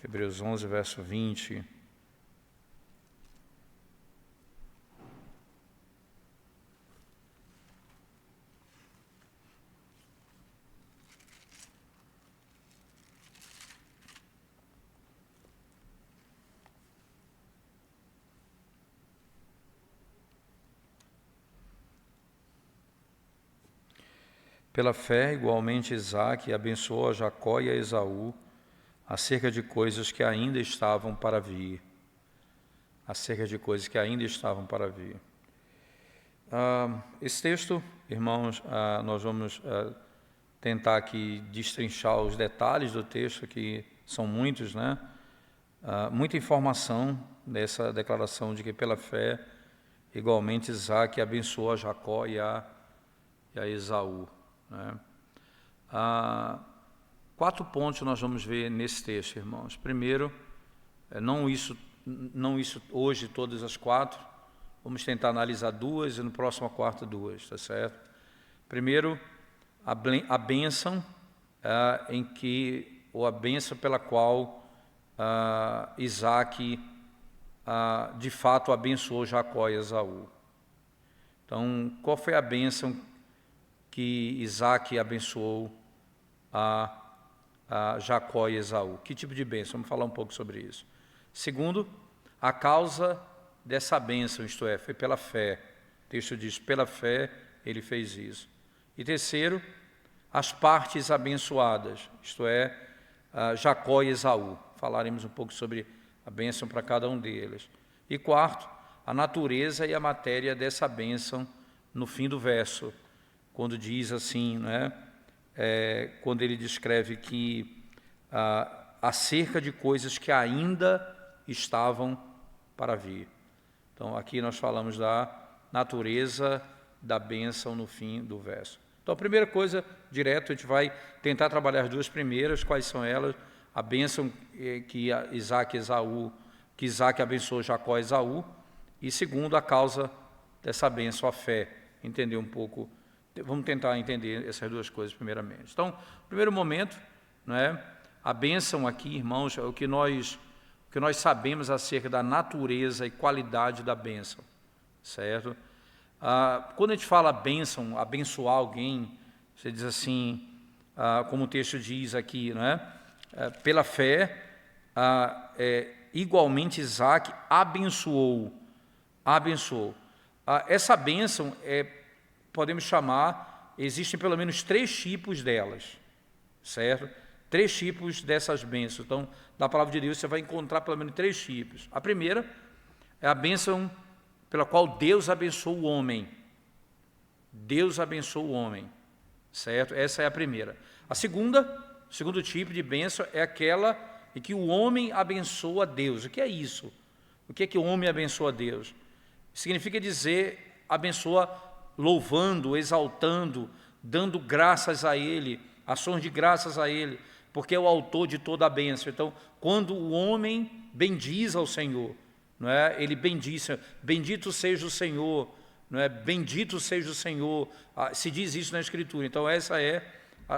Hebreus 11, verso 20. Pela fé, igualmente, Isaque abençoou a Jacó e a Esaú acerca de coisas que ainda estavam para vir. Acerca de coisas que ainda estavam para vir. Esse texto, irmãos, nós vamos tentar aqui destrinchar os detalhes do texto, que são muitos, né? Muita informação dessa declaração de que pela fé, igualmente, Isaque abençoou a Jacó e a Esaú. Né? 4 pontos nós vamos ver nesse texto, irmãos. Primeiro, não isso hoje, todas as 4, vamos tentar analisar 2 e no próximo quarto 2, tá certo? Primeiro, a bênção ou a bênção pela qual Isaque de fato abençoou Jacó e Esaú. Então, qual foi a bênção que Isaque abençoou a Jacó e Esaú? Que tipo de bênção? Vamos falar um pouco sobre isso. Segundo, a causa dessa bênção, isto é, foi pela fé. O texto diz, pela fé ele fez isso. E terceiro, as partes abençoadas, isto é, Jacó e Esaú. Falaremos um pouco sobre a bênção para cada um deles. E quarto, a natureza e a matéria dessa bênção no fim do verso, quando diz assim, né, quando ele descreve que acerca de coisas que ainda estavam para vir. Então, aqui nós falamos da natureza da bênção no fim do verso. Então, a primeira coisa, direto, a gente vai tentar trabalhar as 2 primeiras, quais são elas? A bênção que Isaque abençoou Jacó e Esaú, e segundo, a causa dessa bênção, a fé. Entender um pouco. Vamos tentar entender essas 2 coisas primeiramente. Então, primeiro momento, né, a bênção aqui, irmãos, é o que nós sabemos acerca da natureza e qualidade da bênção, certo? Quando a gente fala bênção, abençoar alguém, você diz assim, como o texto diz aqui, né, pela fé, igualmente Isaque abençoou. Essa bênção podemos chamar, existem pelo menos 3 tipos delas, certo? 3 tipos dessas bênçãos. Então, na palavra de Deus você vai encontrar pelo menos 3 tipos. A primeira é a bênção pela qual Deus abençoa o homem. Deus abençoa o homem, certo? Essa é a primeira. O segundo tipo de bênção é aquela em que o homem abençoa Deus. O que é isso? O que é que o homem abençoa Deus? Significa dizer, abençoa louvando, exaltando, dando graças a Ele, ações de graças a Ele, porque é o autor de toda a bênção. Então, quando o homem bendiz ao Senhor, não é? Ele bendiz, bendito seja o Senhor, não é? Bendito seja o Senhor, se diz isso na Escritura. Então, essa é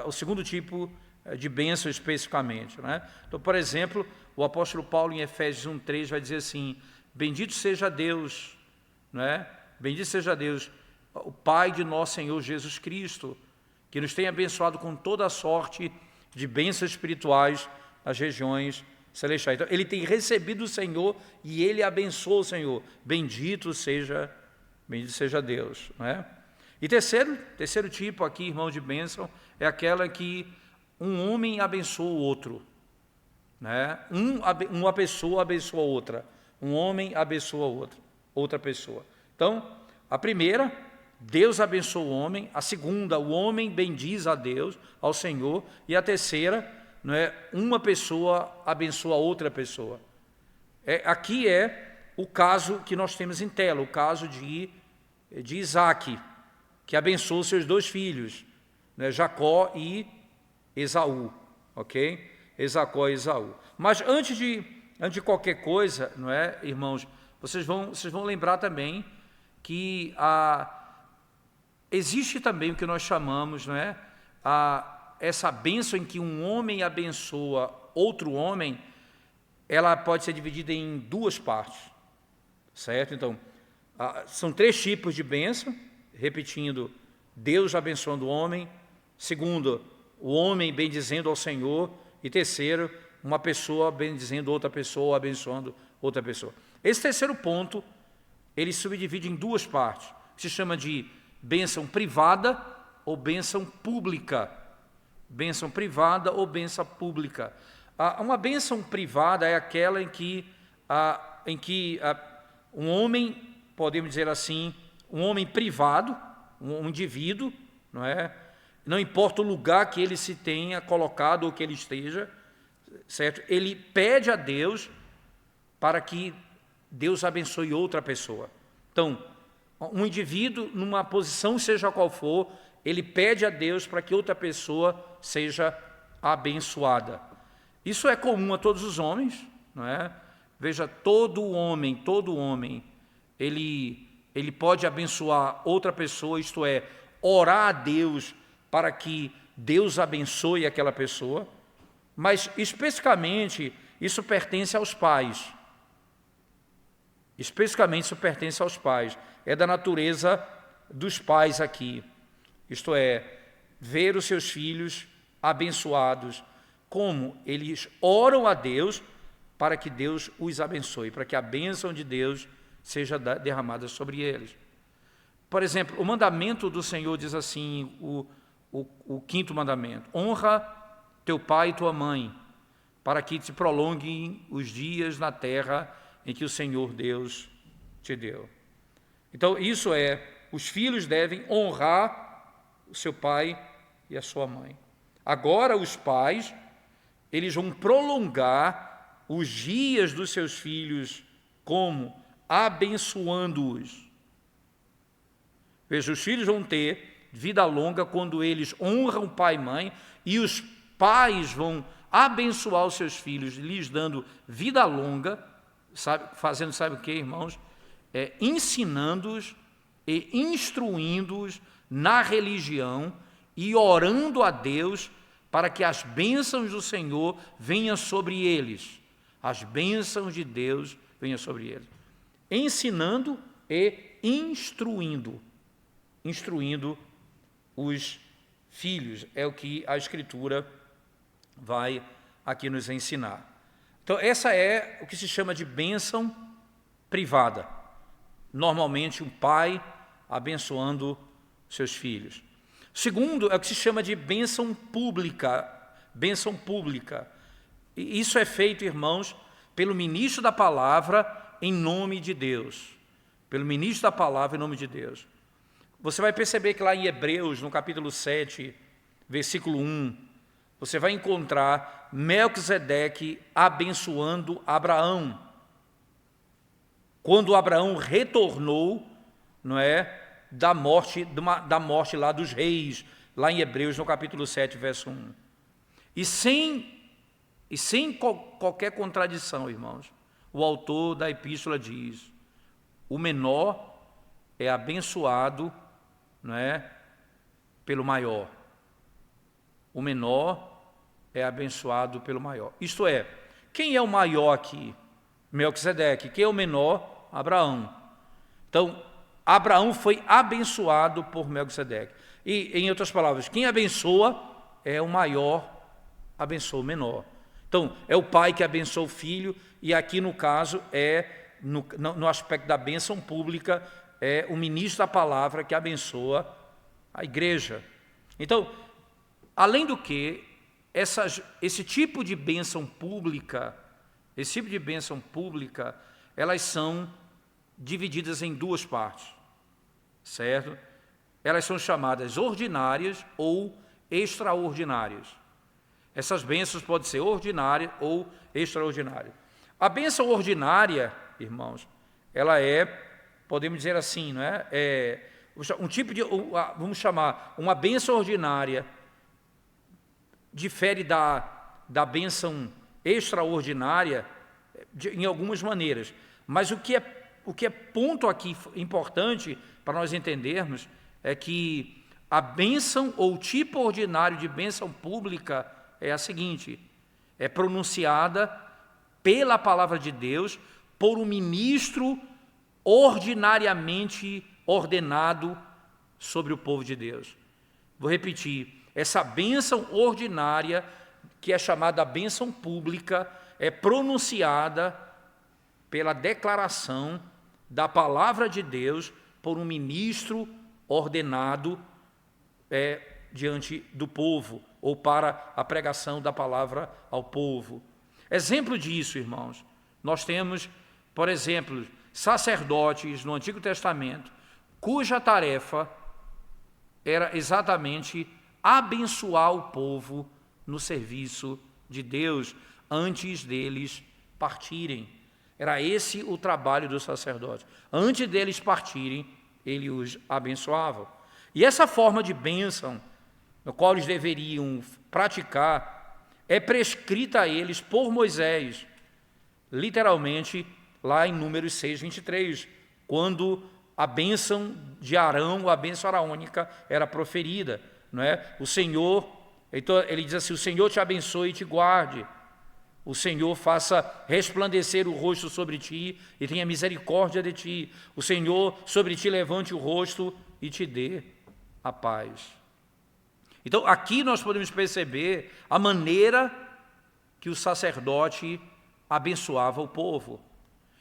o segundo tipo de bênção especificamente, não é? Então, por exemplo, o apóstolo Paulo em Efésios 1:3 vai dizer assim, bendito seja Deus, não é? Bendito seja Deus, o Pai de nosso Senhor Jesus Cristo, que nos tem abençoado com toda a sorte de bênçãos espirituais nas regiões celestiais. Então, ele tem recebido o Senhor e ele abençoa o Senhor. Bendito seja Deus. Não é? E terceiro tipo aqui, irmão, de bênção, é aquela que um homem abençoa o outro. Né? Uma pessoa abençoa a outra. Um homem abençoa outra pessoa. Então, a primeira, Deus abençoa o homem. A segunda, o homem bendiz a Deus, ao Senhor. E a terceira, não é, uma pessoa abençoa outra pessoa. Aqui é o caso que nós temos em tela, o caso de Isaque, que abençoou seus 2 filhos, né, Jacó e Esaú, ok? Jacó e Esaú. Mas antes de qualquer coisa, não é, irmãos, vocês vão lembrar também que existe também o que nós chamamos, não é, essa bênção em que um homem abençoa outro homem, ela pode ser dividida em duas partes, certo? Então, são 3 tipos de bênção, repetindo, Deus abençoando o homem, segundo, o homem bendizendo ao Senhor, e terceiro, uma pessoa bendizendo outra pessoa, ou abençoando outra pessoa. Esse terceiro ponto, ele se subdivide em 2 partes, que se chama de bênção privada ou bênção pública. Bênção privada ou bênção pública. Uma bênção privada é aquela em que um homem, podemos dizer assim, um homem privado, um indivíduo, não é? Não importa o lugar que ele se tenha colocado ou que ele esteja, certo? Ele pede a Deus para que Deus abençoe outra pessoa. Então, um indivíduo, numa posição seja qual for, ele pede a Deus para que outra pessoa seja abençoada. Isso é comum a todos os homens, não é? Veja, todo homem, ele pode abençoar outra pessoa, isto é, orar a Deus para que Deus abençoe aquela pessoa, mas especificamente isso pertence aos pais. Especificamente isso pertence aos pais, é da natureza dos pais aqui, isto é, ver os seus filhos abençoados, como eles oram a Deus para que Deus os abençoe, para que a bênção de Deus seja derramada sobre eles. Por exemplo, o mandamento do Senhor diz assim, o 5º mandamento, honra teu pai e tua mãe, para que te prolonguem os dias na terra em que o Senhor Deus te deu. Então, isso é, os filhos devem honrar o seu pai e a sua mãe. Agora, os pais, eles vão prolongar os dias dos seus filhos, como? Abençoando-os. Veja, os filhos vão ter vida longa quando eles honram pai e mãe, e os pais vão abençoar os seus filhos, lhes dando vida longa, fazendo sabe o que, irmãos? Ensinando-os e instruindo-os na religião e orando a Deus para que as bênçãos do Senhor venham sobre eles. As bênçãos de Deus venham sobre eles. Ensinando e instruindo os filhos, é o que a Escritura vai aqui nos ensinar. Então, essa é o que se chama de bênção privada. Normalmente, um pai abençoando seus filhos. Segundo, é o que se chama de bênção pública. Bênção pública. E isso é feito, irmãos, pelo ministro da palavra em nome de Deus. Pelo ministro da palavra em nome de Deus. Você vai perceber que lá em Hebreus, no capítulo 7, versículo 1, você vai encontrar Melquisedeque abençoando Abraão. Quando Abraão retornou, não é, da morte lá dos reis, lá em Hebreus, no capítulo 7, verso 1. E sem qualquer contradição, irmãos, o autor da epístola diz, o menor é abençoado, não é, pelo maior. O menor é abençoado pelo maior. Isto é, quem é o maior aqui? Melquisedeque. Quem é o menor? Abraão. Então, Abraão foi abençoado por Melquisedeque. E, em outras palavras, quem abençoa é o maior, abençoa o menor. Então, é o pai que abençoa o filho, e aqui no caso no aspecto da bênção pública, é o ministro da palavra que abençoa a igreja. Então, além do que, esse tipo de bênção pública, elas são divididas em 2 partes, certo? Elas são chamadas ordinárias ou extraordinárias. Essas bênçãos podem ser ordinárias ou extraordinárias. A bênção ordinária, irmãos, ela podemos dizer assim, não é? Um tipo de, vamos chamar, uma bênção ordinária difere da bênção extraordinária em algumas maneiras. Mas o que é ponto aqui importante para nós entendermos é que a bênção ou tipo ordinário de bênção pública é a seguinte, é pronunciada pela palavra de Deus, por um ministro ordinariamente ordenado sobre o povo de Deus. Vou repetir, essa bênção ordinária, que é chamada bênção pública, é pronunciada pela declaração da palavra de Deus por um ministro ordenado diante do povo, ou para a pregação da palavra ao povo. Exemplo disso, irmãos, nós temos, por exemplo, sacerdotes no Antigo Testamento, cuja tarefa era exatamente abençoar o povo no serviço de Deus antes deles partirem. Era esse o trabalho dos sacerdotes. Antes deles partirem, ele os abençoava. E essa forma de bênção, no qual eles deveriam praticar, é prescrita a eles por Moisés, literalmente lá em Números 6, 23, quando a bênção de Arão, a bênção araônica, era proferida, não é? O Senhor, então ele diz assim: o Senhor te abençoe e te guarde, o Senhor faça resplandecer o rosto sobre ti e tenha misericórdia de ti, o Senhor sobre ti levante o rosto e te dê a paz. Então aqui nós podemos perceber a maneira que o sacerdote abençoava o povo.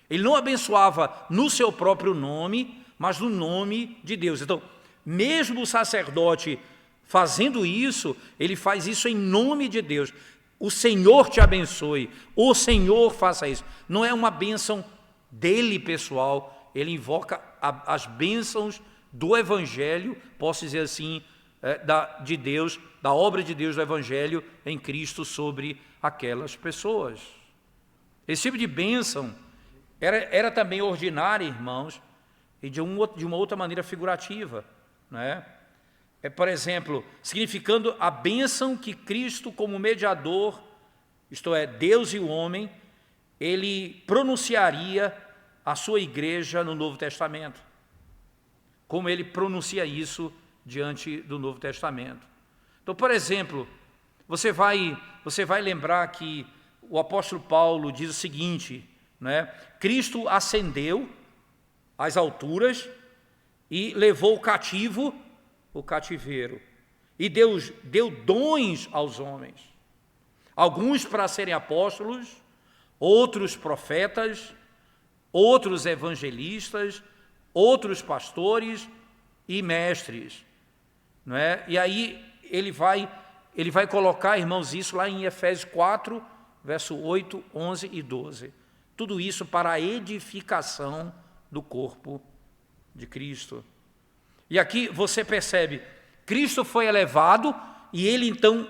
Ele não abençoava no seu próprio nome, mas no nome de Deus. Então, mesmo o sacerdote fazendo isso, ele faz isso em nome de Deus. O Senhor te abençoe, o Senhor faça isso. Não é uma bênção dele pessoal, ele invoca as bênçãos do Evangelho, posso dizer assim, de Deus, da obra de Deus do Evangelho em Cristo sobre aquelas pessoas. Esse tipo de bênção era também ordinária, irmãos, e de uma outra maneira figurativa, né? Por exemplo, significando a bênção que Cristo, como mediador, isto é, Deus e o homem, ele pronunciaria à sua igreja no Novo Testamento, como ele pronuncia isso diante do Novo Testamento. Então, por exemplo, você vai lembrar que o apóstolo Paulo diz o seguinte, né? Cristo ascendeu às alturas e levou o cativo o cativeiro, e Deus deu dons aos homens, alguns para serem apóstolos, outros profetas, outros evangelistas, outros pastores e mestres, não é? E aí ele vai colocar, irmãos, isso lá em Efésios 4, verso 8, 11 e 12. Tudo isso para a edificação do corpo de Cristo. E aqui você percebe, Cristo foi elevado e ele então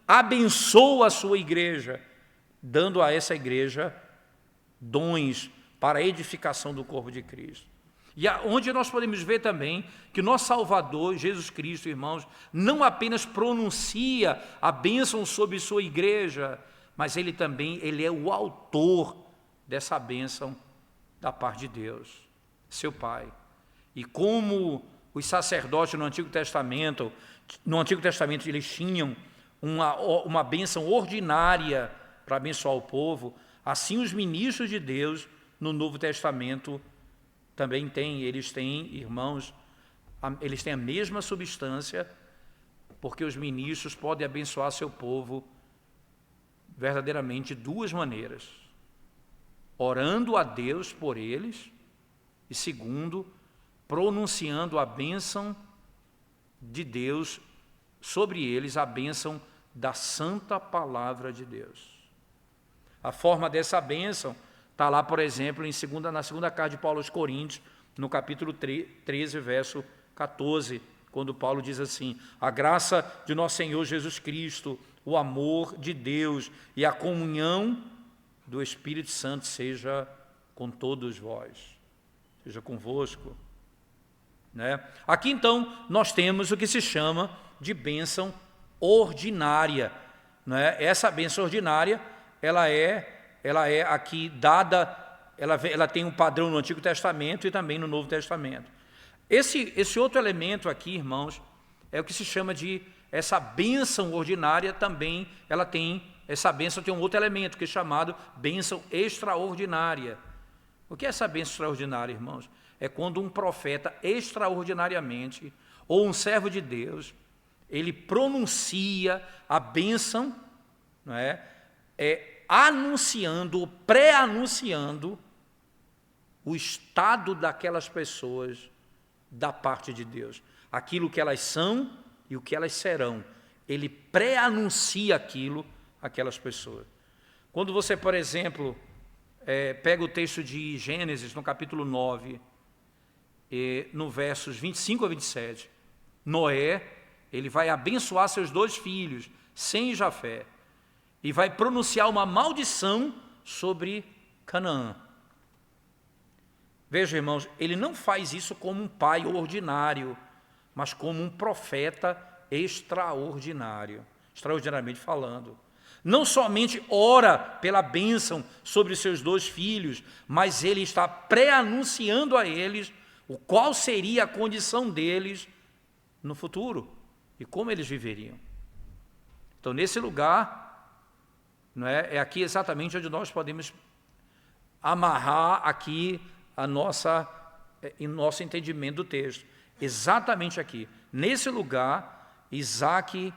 abençoa a sua igreja, dando a essa igreja dons para a edificação do corpo de Cristo. E onde nós podemos ver também que nosso Salvador, Jesus Cristo, irmãos, não apenas pronuncia a bênção sobre sua igreja, mas ele é o autor dessa bênção da parte de Deus, seu Pai. E como os sacerdotes no Antigo Testamento eles tinham uma bênção ordinária para abençoar o povo, assim os ministros de Deus no Novo Testamento também têm, eles têm, irmãos, eles têm a mesma substância, porque os ministros podem abençoar seu povo verdadeiramente de duas maneiras: orando a Deus por eles e, segundo, pronunciando a bênção de Deus sobre eles, a bênção da santa palavra de Deus. A forma dessa bênção está lá, por exemplo, na segunda carta de Paulo aos Coríntios, no capítulo 13, verso 14, quando Paulo diz assim: a graça de nosso Senhor Jesus Cristo, o amor de Deus e a comunhão do Espírito Santo seja com todos vós, seja convosco. Né? Aqui então nós temos o que se chama de bênção ordinária, né? Essa bênção ordinária ela é aqui dada, ela tem um padrão no Antigo Testamento e também no Novo Testamento. Esse outro elemento aqui, irmãos, é o que se chama de essa bênção ordinária, também ela tem essa bênção tem um outro elemento, que é chamado bênção extraordinária. O que é essa bênção extraordinária, irmãos? É quando um profeta extraordinariamente, ou um servo de Deus, ele pronuncia a bênção, não é? Anunciando, pré-anunciando o estado daquelas pessoas da parte de Deus. Aquilo que elas são e o que elas serão. Ele pré-anuncia aquilo àquelas pessoas. Quando você, por exemplo, pega o texto de Gênesis, no capítulo 9, no versos 25 a 27, Noé, ele vai abençoar seus 2 filhos, Sem e Jafé, e vai pronunciar uma maldição sobre Canaã. Veja, irmãos, ele não faz isso como um pai ordinário, mas como um profeta extraordinário, extraordinariamente falando. Não somente ora pela bênção sobre seus 2 filhos, mas ele está pré-anunciando a eles o qual seria a condição deles no futuro e como eles viveriam. Então, nesse lugar, não é aqui exatamente onde nós podemos amarrar aqui nosso entendimento do texto. Exatamente aqui. Nesse lugar, Isaac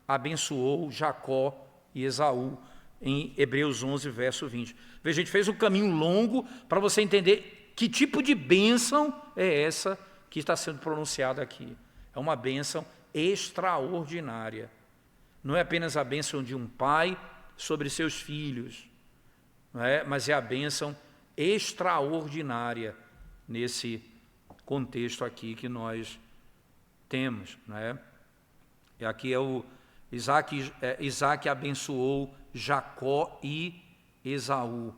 abençoou Jacó e Esaú, em Hebreus 11, verso 20. Veja, a gente fez um caminho longo para você entender que tipo de bênção é essa que está sendo pronunciada aqui. É uma bênção extraordinária. Não é apenas a bênção de um pai sobre seus filhos, não é? Mas é a bênção extraordinária nesse contexto aqui que nós temos, não é? E aqui é o Isaac abençoou Jacó e Esaú.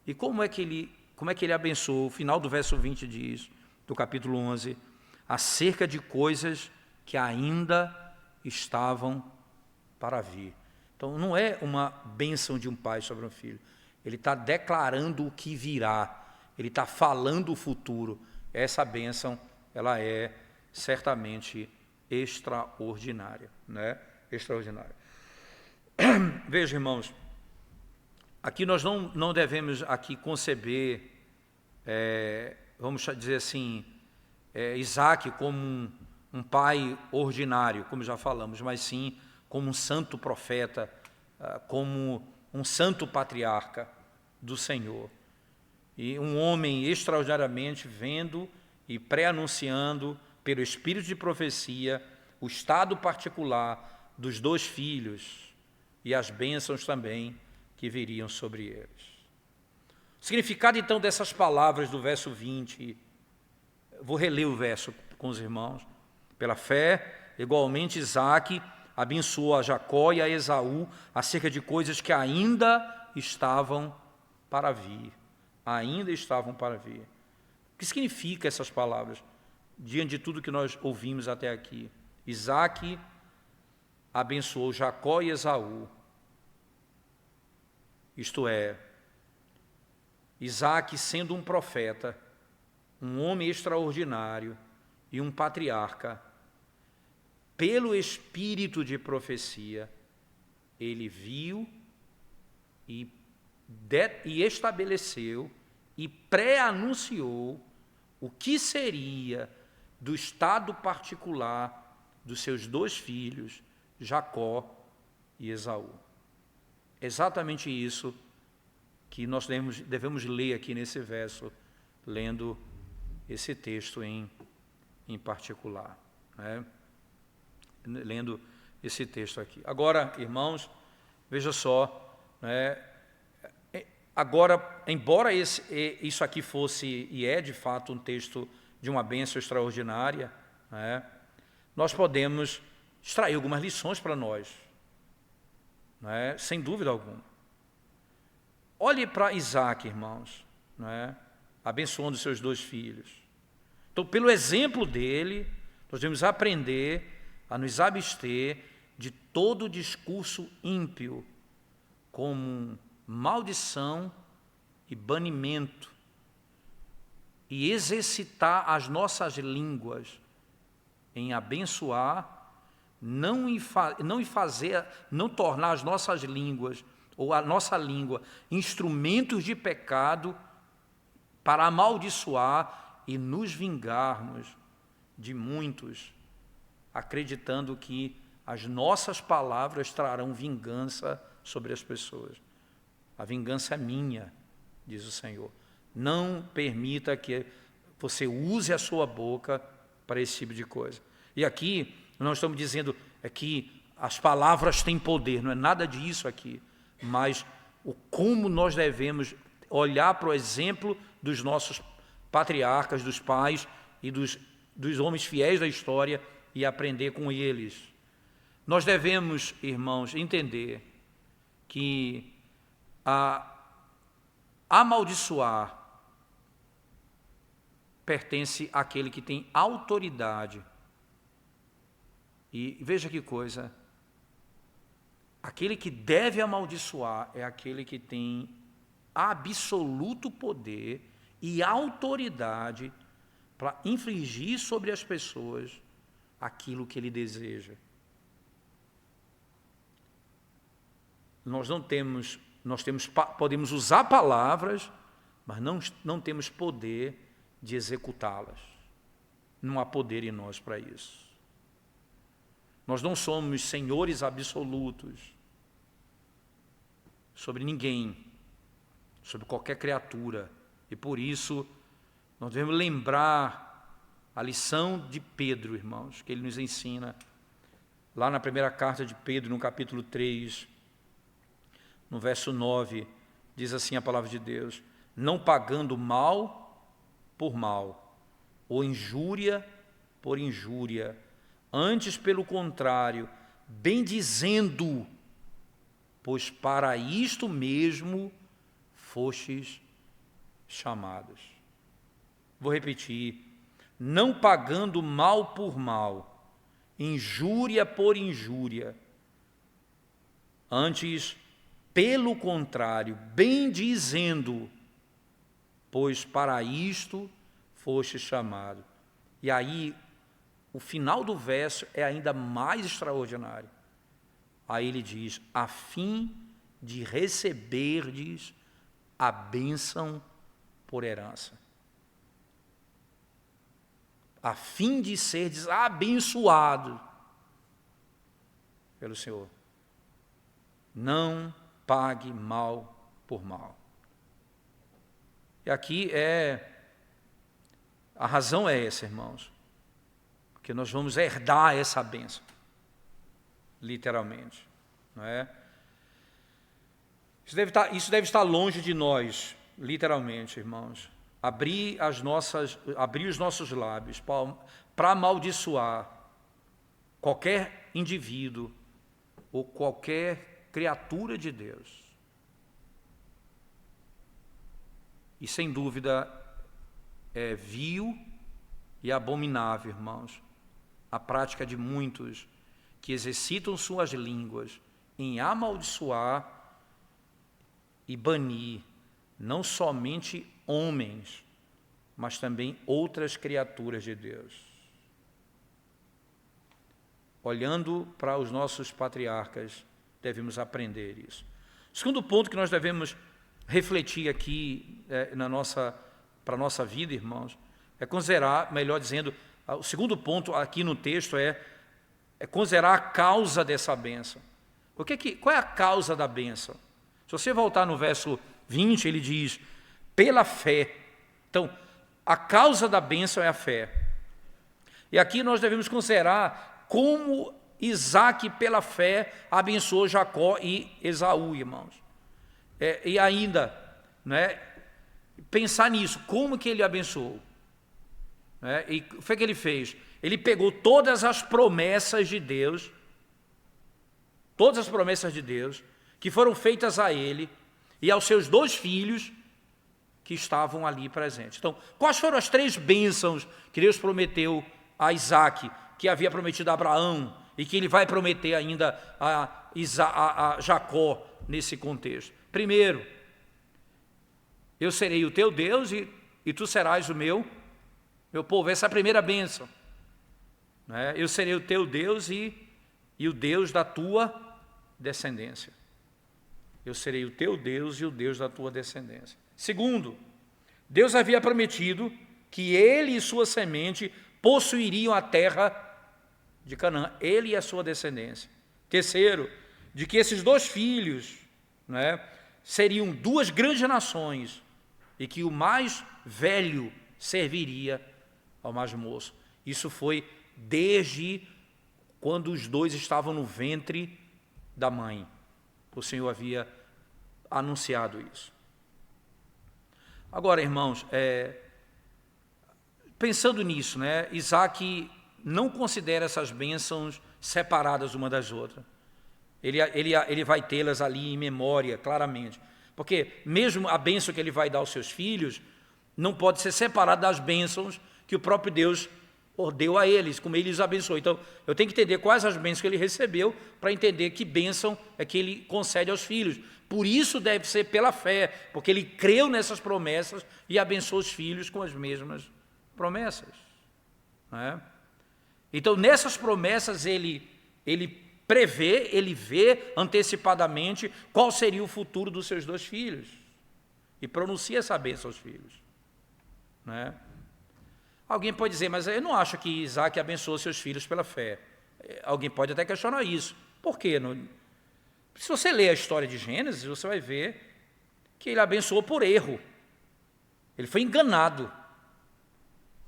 E como é que ele abençoou? O final do verso 20 diz, do capítulo 11, acerca de coisas que ainda estavam para vir. Então, não é uma bênção de um pai sobre um filho. Ele está declarando o que virá. Ele está falando o futuro. Essa bênção, ela é certamente extraordinária, né? Extraordinária. Veja, irmãos, aqui nós não devemos aqui conceber, vamos dizer assim, Isaac como um pai ordinário, como já falamos, mas sim como um santo profeta, como um santo patriarca do Senhor. E um homem extraordinariamente vendo e pré-anunciando pelo espírito de profecia o estado particular dos 2 filhos e as bênçãos também que viriam sobre eles. O significado então dessas palavras do verso 20, vou reler o verso com os irmãos. Pela fé, igualmente Isaac abençoou a Jacó e a Esaú acerca de coisas que ainda estavam para vir. Ainda estavam para vir. O que significa essas palavras? Diante de tudo que nós ouvimos até aqui. Isaac abençoou Jacó e Esaú. Isto é, Isaac sendo um profeta, um homem extraordinário e um patriarca, pelo espírito de profecia, ele viu e estabeleceu e pré-anunciou o que seria do estado particular dos seus 2 filhos, Jacó e Esaú. Exatamente isso que nós devemos ler aqui nesse verso, lendo esse texto em particular, né? Lendo esse texto aqui. Agora, irmãos, veja só, né? Agora, embora isso aqui fosse, e é de fato um texto de uma bênção extraordinária, né? Nós podemos extrair algumas lições para nós, né? Sem dúvida alguma. Olhe para Isaac, irmãos, né? Abençoando seus 2 filhos. Então, pelo exemplo dele, nós devemos aprender a nos abster de todo discurso ímpio, como maldição e banimento, e exercitar as nossas línguas em abençoar, não tornar as nossas línguas ou a nossa língua, instrumentos de pecado para amaldiçoar e nos vingarmos de muitos, acreditando que as nossas palavras trarão vingança sobre as pessoas. A vingança é minha, diz o Senhor. Não permita que você use a sua boca para esse tipo de coisa. E aqui nós estamos dizendo que as palavras têm poder, não é nada disso aqui, mas como nós devemos olhar para o exemplo dos nossos patriarcas, dos pais e dos homens fiéis da história e aprender com eles. Nós devemos, irmãos, entender que amaldiçoar pertence àquele que tem autoridade. E veja que coisa, aquele que deve amaldiçoar é aquele que tem absoluto poder e autoridade para infligir sobre as pessoas aquilo que ele deseja. Podemos usar palavras, mas não temos poder de executá-las. Não há poder em nós para isso. Nós não somos senhores absolutos sobre ninguém, sobre qualquer criatura. E por isso, nós devemos lembrar a lição de Pedro, irmãos, que ele nos ensina lá na primeira carta de Pedro, no capítulo 3, no verso 9, diz assim a palavra de Deus: não pagando mal por mal, ou injúria por injúria, antes, pelo contrário, bendizendo, pois para isto mesmo fostes chamados. Vou repetir: não pagando mal por mal, injúria por injúria, antes, pelo contrário, bendizendo, pois para isto foste chamado. E aí, o final do verso é ainda mais extraordinário. Aí ele diz: a fim de receberdes a bênção por herança. A fim de serdes abençoado pelo Senhor. Não pague mal por mal. E aqui a razão é essa, irmãos, porque nós vamos herdar essa bênção, literalmente, não é? Isso deve estar longe de nós, literalmente, irmãos. Abrir os nossos lábios para amaldiçoar qualquer indivíduo ou qualquer criatura de Deus. E sem dúvida é vil e abominável, irmãos, a prática de muitos que exercitam suas línguas em amaldiçoar e banir não somente homens, mas também outras criaturas de Deus. Olhando para os nossos patriarcas, devemos aprender isso. O segundo ponto que nós devemos refletir aqui para a nossa vida, irmãos, é considerar, melhor dizendo, o segundo ponto aqui no texto é considerar a causa dessa bênção. Qual é a causa da bênção? Se você voltar no verso 20, ele diz: pela fé. Então, a causa da bênção é a fé. E aqui nós devemos considerar como Isaac, pela fé, abençoou Jacó e Esaú, irmãos. E ainda, né, pensar nisso, como que ele abençoou. E o que ele fez? Ele pegou todas as promessas de Deus, que foram feitas a ele e aos seus 2 filhos que estavam ali presentes. Então, quais foram as 3 bênçãos que Deus prometeu a Isaac, que havia prometido a Abraão e que ele vai prometer ainda a Jacó nesse contexto? Primeiro, eu serei o teu Deus e tu serás o meu povo. Essa é a primeira bênção. Eu serei o teu Deus e o Deus da tua descendência. eu serei o teu Deus e o Deus da tua descendência. Segundo, Deus havia prometido que ele e sua semente possuiriam a terra de Canaã, ele e a sua descendência. Terceiro, de que esses dois filhos, né, seriam duas grandes nações e que o mais velho serviria ao mais moço. Isso foi desde quando os dois estavam no ventre da mãe. O Senhor havia anunciado isso. Agora, irmãos, pensando nisso, né, Isaac não considera essas bênçãos separadas uma das outras. Ele vai tê-las ali em memória, claramente. Porque mesmo a bênção que ele vai dar aos seus filhos, não pode ser separada das bênçãos que o próprio Deus deu a eles, como ele os abençoou. Então, eu tenho que entender quais as bênçãos que ele recebeu, para entender que bênção é que ele concede aos filhos. Por isso deve ser pela fé, porque ele creu nessas promessas e abençoou os filhos com as mesmas promessas. Né? Então, nessas promessas, ele prevê, ele vê antecipadamente qual seria o futuro dos seus dois filhos. E pronuncia essa bênção aos filhos. Né? Alguém pode dizer, mas eu não acho que Isaac abençoou seus filhos pela fé. Alguém pode até questionar isso. Por quê? Se você ler a história de Gênesis, você vai ver que ele abençoou por erro. Ele foi enganado.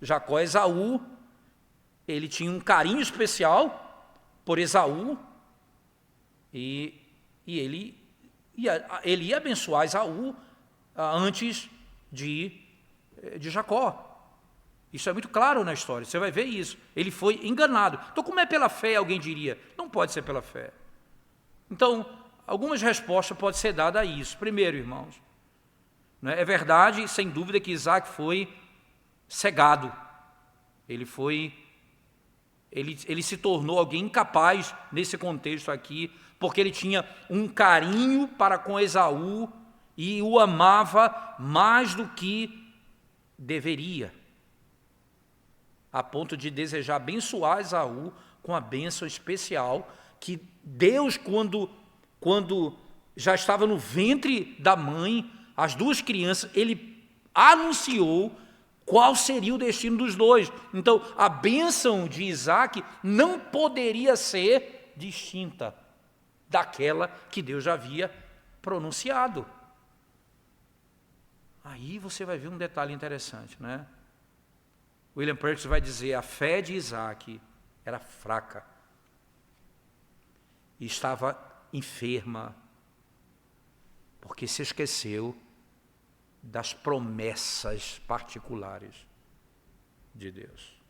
Jacó, Esaú, ele tinha um carinho especial por Esaú, e ele ia abençoar Esaú antes de Jacó. Isso é muito claro na história, você vai ver isso. Ele foi enganado. Então, como é pela fé, alguém diria? Não pode ser pela fé. Então, algumas respostas podem ser dadas a isso. Primeiro, irmãos, é verdade, sem dúvida, que Isaac foi cegado. Ele se tornou alguém incapaz nesse contexto aqui, porque ele tinha um carinho para com Esaú e o amava mais do que deveria, a ponto de desejar abençoar Esaú com a bênção especial que Deus, quando já estava no ventre da mãe, as duas crianças, ele anunciou qual seria o destino dos dois. Então, a bênção de Isaac não poderia ser distinta daquela que Deus já havia pronunciado. Aí você vai ver um detalhe interessante, né? William Perkins vai dizer, a fé de Isaac era fraca e estava enferma, porque se esqueceu das promessas particulares de Deus.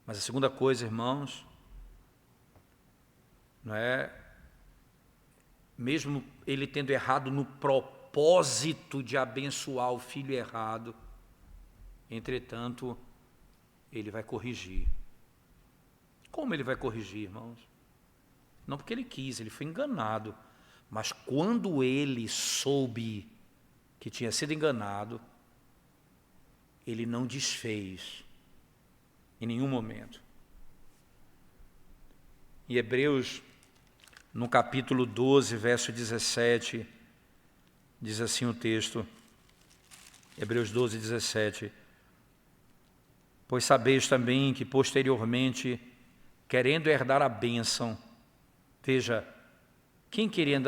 Mas a segunda coisa, irmãos, não é, mesmo ele tendo errado no propósito de abençoar o filho errado, entretanto, ele vai corrigir. Como ele vai corrigir, irmãos? Não porque ele quis, ele foi enganado. Mas quando ele soube que tinha sido enganado, ele não desfez em nenhum momento. Em Hebreus, no capítulo 12, verso 17, diz assim o texto, Hebreus 12, 17, pois sabeis também que posteriormente, querendo herdar a bênção, veja, quem queria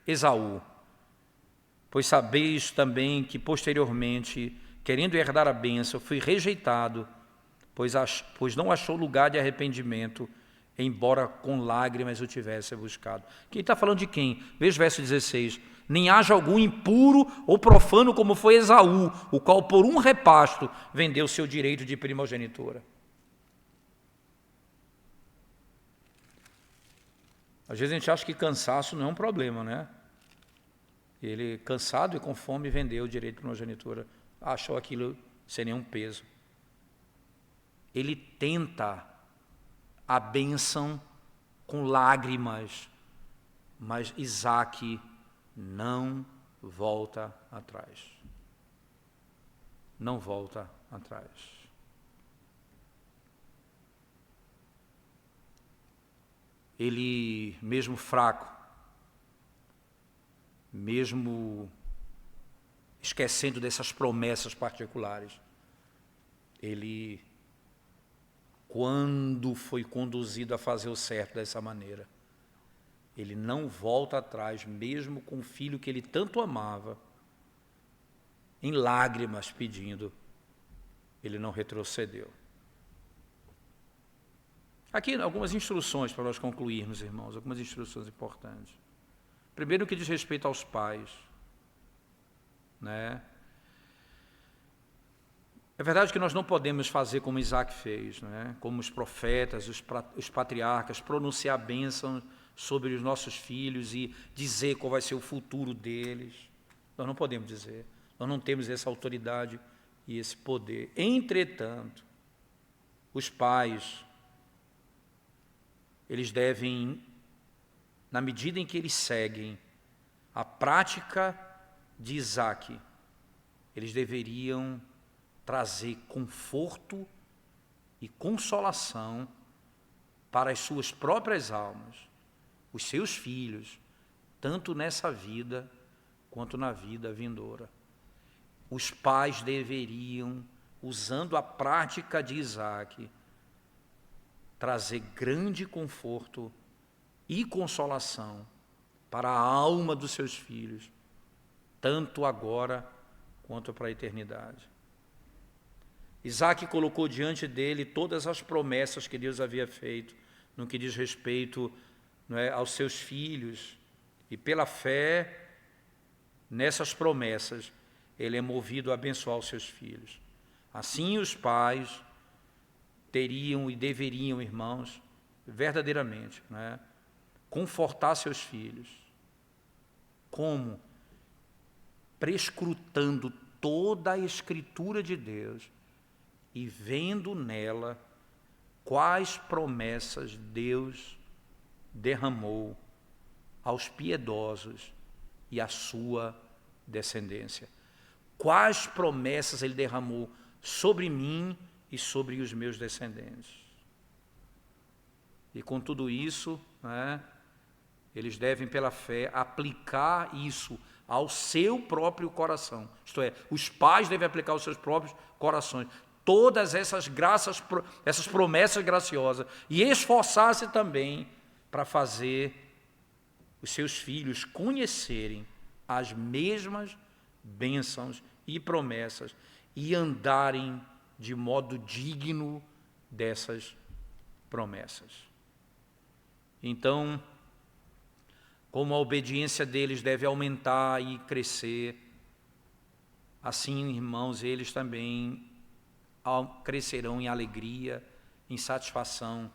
Esaú? Pois sabeis também que posteriormente, querendo herdar a bênção, foi rejeitado, pois não achou lugar de arrependimento, embora com lágrimas o tivesse buscado. Quem está falando de quem? Veja o verso 16. Nem haja algum impuro ou profano como foi Esaú, o qual por um repasto vendeu seu direito de primogenitura. Às vezes a gente acha que cansaço não é um problema, né? Ele, cansado e com fome, vendeu o direito de primogenitura. Achou aquilo sem nenhum peso. Ele tenta a bênção com lágrimas, mas Isaac não volta atrás. Não volta atrás. ele, mesmo fraco, mesmo esquecendo dessas promessas particulares, ele, quando foi conduzido a fazer o certo dessa maneira, ele não volta atrás, mesmo com o filho que ele tanto amava, em lágrimas pedindo, ele não retrocedeu. Aqui algumas instruções para nós concluirmos, irmãos, algumas instruções importantes. Primeiro, o que diz respeito aos pais, né? É verdade que nós não podemos fazer como Isaac fez, né? Como os profetas, os patriarcas, pronunciar bênçãos sobre os nossos filhos e dizer qual vai ser o futuro deles. Nós não podemos dizer, nós não temos essa autoridade e esse poder. Entretanto, os pais, eles devem, na medida em que eles seguem a prática de Isaac, eles deveriam trazer conforto e consolação para as suas próprias almas, os seus filhos, tanto nessa vida quanto na vida vindoura. Os pais deveriam, usando a prática de Isaac, trazer grande conforto e consolação para a alma dos seus filhos, tanto agora quanto para a eternidade. Isaac colocou diante dele todas as promessas que Deus havia feito, no que diz respeito, não é, aos seus filhos, e pela fé nessas promessas, ele é movido a abençoar os seus filhos. Assim os pais teriam e deveriam, irmãos, verdadeiramente, né, confortar seus filhos. Como? Prescrutando toda a Escritura de Deus e vendo nela quais promessas Deus derramou aos piedosos e à sua descendência. Quais promessas Ele derramou sobre mim e sobre os meus descendentes. E com tudo isso, né, eles devem, pela fé, aplicar isso ao seu próprio coração. Isto é, os pais devem aplicar aos seus próprios corações todas essas graças, essas promessas graciosas, e esforçar-se também para fazer os seus filhos conhecerem as mesmas bênçãos e promessas e andarem de modo digno dessas promessas. Então, como a obediência deles deve aumentar e crescer, assim, irmãos, eles também crescerão em alegria, em satisfação,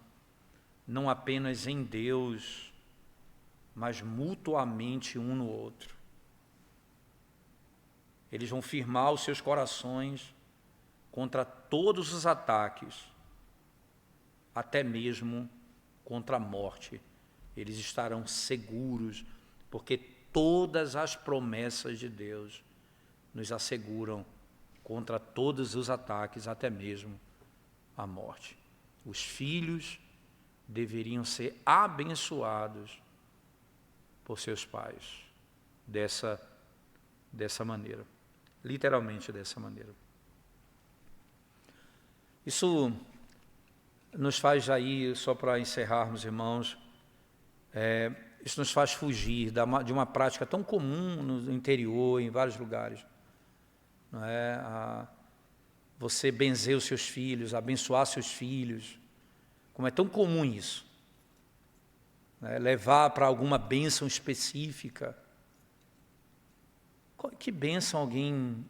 não apenas em Deus, mas mutuamente um no outro. Eles vão firmar os seus corações contra todos os ataques, até mesmo contra a morte. Eles estarão seguros, porque todas as promessas de Deus nos asseguram contra todos os ataques, até mesmo a morte. Os filhos deveriam ser abençoados por seus pais, dessa maneira, literalmente dessa maneira. Isso nos faz aí, só para encerrarmos, irmãos, isso nos faz fugir de uma prática tão comum no interior, em vários lugares. Não é? Você benzer os seus filhos, abençoar seus filhos, como é tão comum isso, né? Levar para alguma bênção específica. Que bênção alguém,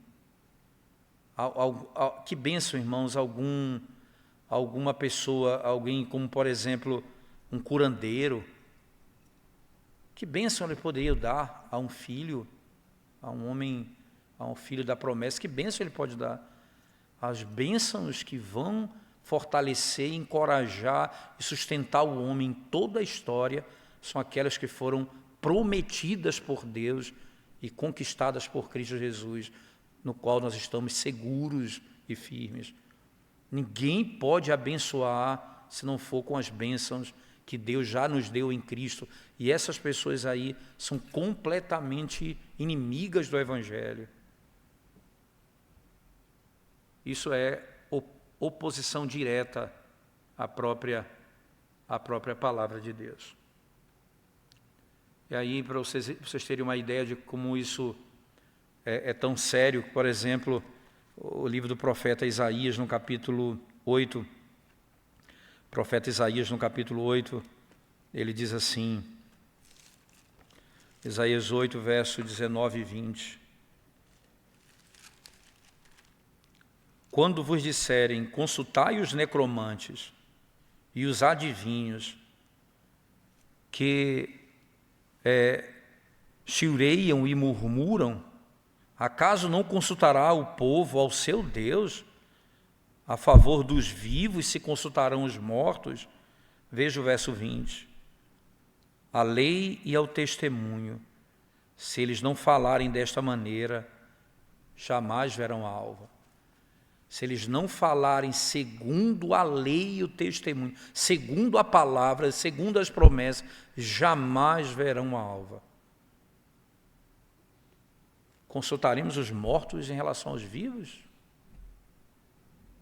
que bênção, irmãos, alguma pessoa, alguém como, por exemplo, um curandeiro, que bênção ele poderia dar a um filho, a um homem, a um filho da promessa? Que bênção ele pode dar? As bênçãos que vão fortalecer, encorajar e sustentar o homem em toda a história são aquelas que foram prometidas por Deus e conquistadas por Cristo Jesus, no qual nós estamos seguros e firmes. Ninguém pode abençoar se não for com as bênçãos que Deus já nos deu em Cristo. E essas pessoas aí são completamente inimigas do Evangelho. Isso é oposição direta à própria palavra de Deus. E aí, para vocês terem uma ideia de como isso é tão sério, por exemplo, o livro do profeta Isaías, no capítulo 8, profeta Isaías, no capítulo 8, ele diz assim, Isaías 8, verso 19 e 20. Quando vos disserem, consultai os necromantes e os adivinhos, que chiureiam e murmuram, acaso não consultará o povo ao seu Deus? A favor dos vivos se consultarão os mortos? Veja o verso 20. A lei e ao testemunho, se eles não falarem desta maneira, jamais verão alva. Se eles não falarem segundo a lei e o testemunho, segundo a palavra, segundo as promessas, jamais verão alva. Consultaremos os mortos em relação aos vivos?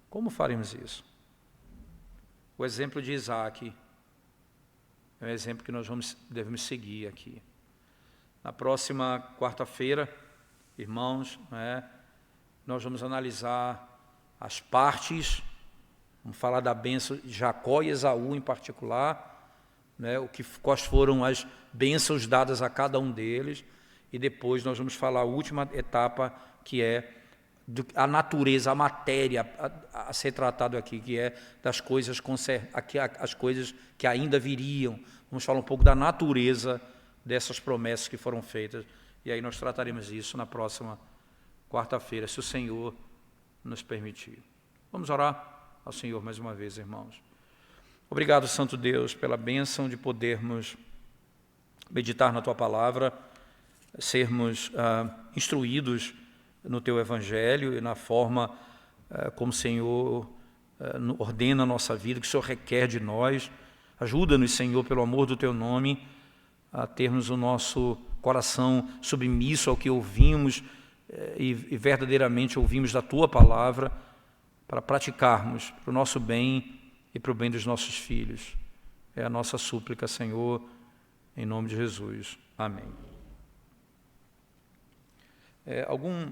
Como faremos isso? O exemplo de Isaac é um exemplo que nós devemos seguir aqui. Na próxima quarta-feira, irmãos, nós vamos analisar as partes, vamos falar da bênção de Jacó e Esaú em particular, quais foram as bênçãos dadas a cada um deles, e depois nós vamos falar a última etapa, que é a natureza, a matéria a ser tratado aqui, que é das coisas, as coisas que ainda viriam. Vamos falar um pouco da natureza dessas promessas que foram feitas, e aí nós trataremos isso na próxima quarta-feira, se o Senhor nos permitir. Vamos orar ao Senhor mais uma vez, irmãos. Obrigado, Santo Deus, pela bênção de podermos meditar na Tua Palavra, sermos instruídos no Teu Evangelho e na forma como o Senhor ordena a nossa vida, que o Senhor requer de nós. Ajuda-nos, Senhor, pelo amor do Teu nome, a termos o nosso coração submisso ao que ouvimos e verdadeiramente ouvimos da Tua Palavra, para praticarmos para o nosso bem e para o bem dos nossos filhos. É a nossa súplica, Senhor, em nome de Jesus. Amém. Algum